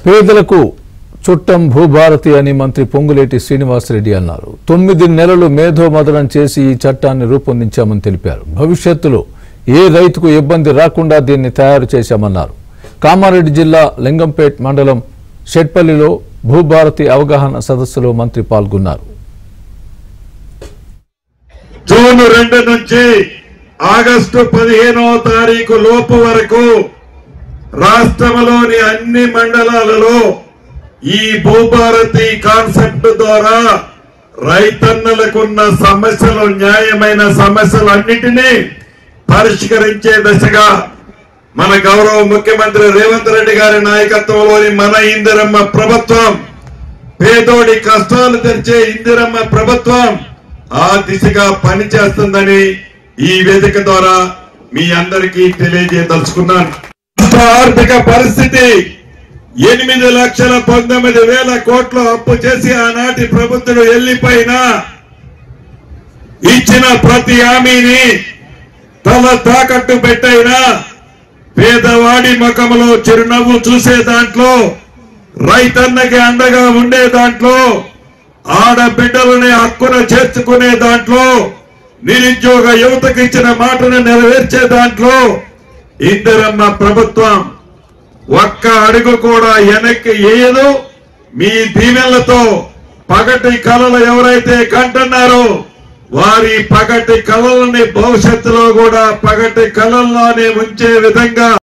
పేదలకు చుట్టం భూభారతి అని మంత్రి పొంగులేటి శ్రీనివాసరెడ్డి అన్నారు. 9 నెలలు మేధోమథనం చేసి ఈ చట్టాన్ని రూపొందించామని తెలిపారు. భవిష్యత్తులో ఏ రైతుకు ఇబ్బంది రాకుండా దీన్ని తయారు చేశామన్నారు. కామారెడ్డి జిల్లా లింగంపేట్ మండలం షెట్పల్లిలో భూభారతి అవగాహన సదస్సులో మంత్రి పాల్గొన్నారు. జూన్ 2 నుంచి ఆగస్టు 15వ తారీఖు లోపు వరకు రాష్ట్రంలోని అన్ని మండలాలలో ఈ భూభారతి కాన్సెప్ట్ ద్వారా రైతన్నలకున్న సమస్యలు, న్యాయమైన సమస్యలన్నిటినీ పరిష్కరించే దిశగా మన గౌరవ ముఖ్యమంత్రి రేవంత్ రెడ్డి గారి నాయకత్వంలోని మన ఇందిరమ్మ ప్రభుత్వం, పేదోడి కష్టాలు తెరిచే ఇందిరమ్మ ప్రభుత్వం ఆ దిశగా పనిచేస్తుందని ఈ వేదిక ద్వారా మీ అందరికీ తెలియజేయదలుచుకున్నాను. ఆర్థిక పరిస్థితి 8,19,000 కోట్ల అప్పు చేసి ఆనాటి ప్రభుత్వం వెళ్లిపోయినా ఇచ్చిన ప్రతి హామీని తల తాకట్టు పెట్టైనా పేదవాడి ముఖంలో చిరునవ్వు చూసే దాంట్లో, రైతన్నకి అండగా ఉండే దాంట్లో, ఆడబిడ్డలని హక్కున చేర్చుకునే దాంట్లో, నిరుద్యోగ యువతకు ఇచ్చిన మాటను నెరవేర్చే దాంట్లో ఇందిరమ్మ ప్రభుత్వం ఒక్క అడుగు కూడా వెనక్కి వేయదు. మీ దీవెనలతో పగటి కళలు ఎవరైతే కంటున్నారో వారి పగటి కళలని భవిష్యత్తులో కూడా పగటి కళల్లోనే ఉంచే విధంగా